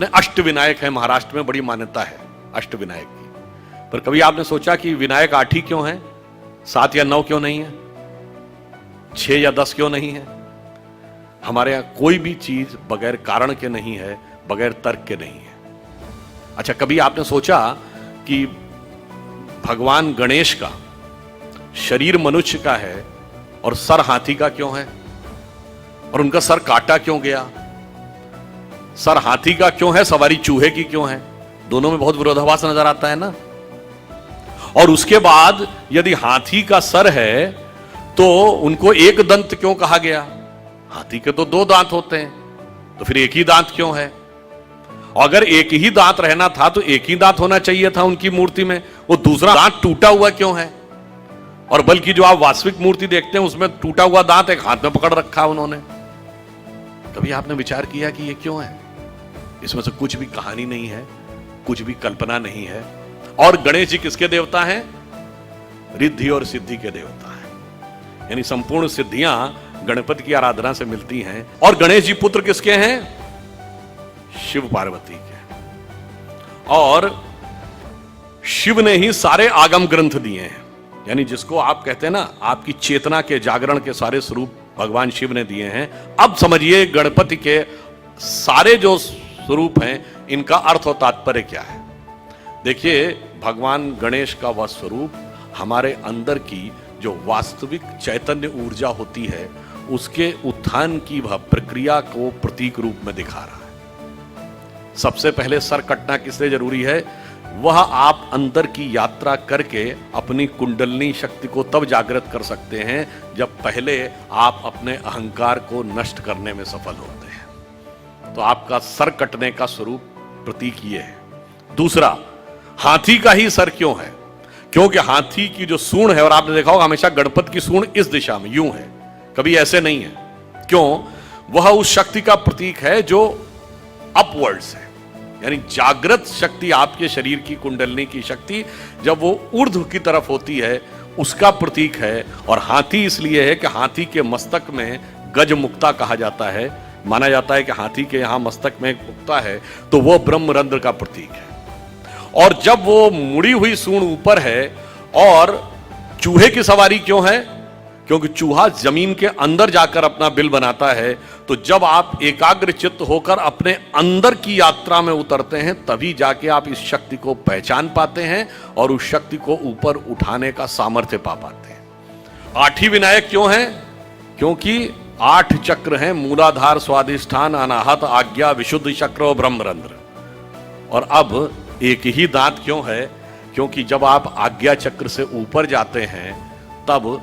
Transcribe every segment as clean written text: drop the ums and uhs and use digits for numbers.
अपने अष्ट विनायक हैं, महाराष्ट्र में बड़ी मान्यता है अष्ट विनायक की। पर कभी आपने सोचा कि विनायक 8 ही क्यों हैं, 7 या 9 क्यों नहीं है, 6 या 10 क्यों नहीं है? हमारे यहां कोई भी चीज बगैर कारण के नहीं है, बगैर तर्क के नहीं है। अच्छा, कभी आपने सोचा कि भगवान गणेश का शरीर मनुष्य का है और सर हाथी का क्यों है? और उनका सर काटा क्यों गया? सर हाथी का क्यों है, सवारी चूहे की क्यों है? दोनों में बहुत विरोधाभास नजर आता है ना। और उसके बाद यदि हाथी का सर है तो उनको एक दंत क्यों कहा गया? हाथी के तो 2 दांत होते हैं, तो फिर एक ही दांत क्यों है? और अगर एक ही दांत रहना था तो एक ही दांत होना चाहिए था उनकी मूर्ति में, वो दूसरा दांत टूटा हुआ क्यों है? और बल्कि जो आप वास्तविक मूर्ति देखते हैं उसमें टूटा हुआ दांत एक हाथ में पकड़ रखा उन्होंने। कभी आपने विचार किया कि ये क्यों है? इसमें से कुछ भी कहानी नहीं है, कुछ भी कल्पना नहीं है। और गणेश जी किसके देवता हैं? रिद्धि और सिद्धि के देवता हैं, यानी संपूर्ण सिद्धियां गणपति की आराधना से मिलती हैं। और गणेश जी पुत्र किसके हैं? शिव पार्वती के। और शिव ने ही सारे आगम ग्रंथ दिए हैं, यानी जिसको आप कहते हैं ना, आपकी चेतना के जागरण के सारे स्वरूप भगवान शिव ने दिए हैं। अब समझिए गणपति के सारे जो स्वरूप हैं इनका अर्थ और तात्पर्य क्या है। देखिए, भगवान गणेश का वह स्वरूप हमारे अंदर की जो वास्तविक चैतन्य ऊर्जा होती है उसके उत्थान की वह प्रक्रिया को प्रतीक रूप में दिखा रहा है। सबसे पहले सर कटना किस लिए जरूरी है? वह आप अंदर की यात्रा करके अपनी कुंडलनी शक्ति को तब जागृत कर सकते हैं जब पहले आप अपने अहंकार को नष्ट करने में सफल होते हैं। तो आपका सर कटने का स्वरूप प्रतीक ये है। दूसरा, हाथी का ही सर क्यों है? क्योंकि हाथी की जो सूंड है, और आपने देखा होगा हमेशा गणपति की सूंड इस दिशा में यूं है, कभी ऐसे नहीं है। क्यों? वह उस शक्ति का प्रतीक है जो अपवर्ड्स है, यानी जागृत शक्ति, आपके शरीर की कुंडलनी की शक्ति जब वो ऊर्ध्व की तरफ होती है उसका प्रतीक है। और हाथी इसलिए है कि हाथी के मस्तक में गज मुक्ता कहा जाता है। माना जाता है कि हाथी के यहां मस्तक में एक मुक्ता है तो वो ब्रह्मरंध्र का प्रतीक है। और जब वो मुड़ी हुई सूंड ऊपर है, और चूहे की सवारी क्यों है? क्योंकि चूहा जमीन के अंदर जाकर अपना बिल बनाता है। तो जब आप एकाग्र चित्त होकर अपने अंदर की यात्रा में उतरते हैं तभी जाके आप इस शक्ति को पहचान पाते हैं और उस शक्ति को ऊपर उठाने का सामर्थ्य पा पाते हैं। 8 ही विनायक क्यों हैं? क्योंकि 8 चक्र हैं, मूलाधार, स्वाधिष्ठान, अनाहत, आज्ञा, विशुद्ध चक्र और ब्रह्मरंध्र। और अब एक ही दांत क्यों है? क्योंकि जब आप आज्ञा चक्र से ऊपर जाते हैं तब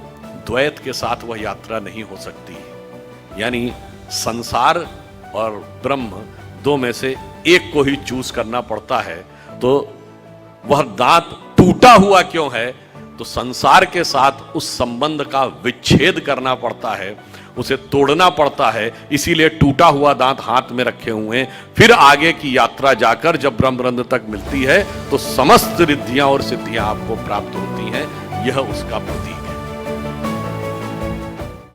द्वैत के साथ वह यात्रा नहीं हो सकती, यानी संसार और ब्रह्म 2 में से एक को ही चूज करना पड़ता है। तो वह दांत टूटा हुआ क्यों है? तो संसार के साथ उस संबंध का विच्छेद करना पड़ता है, उसे तोड़ना पड़ता है। इसीलिए टूटा हुआ दांत हाथ में रखे हुए हैं। फिर आगे की यात्रा जाकर जब ब्रह्मरंध्र तक मिलती है तो समस्त रिद्धियां और सिद्धियां आपको प्राप्त होती हैं। यह उसका प्रतीक है।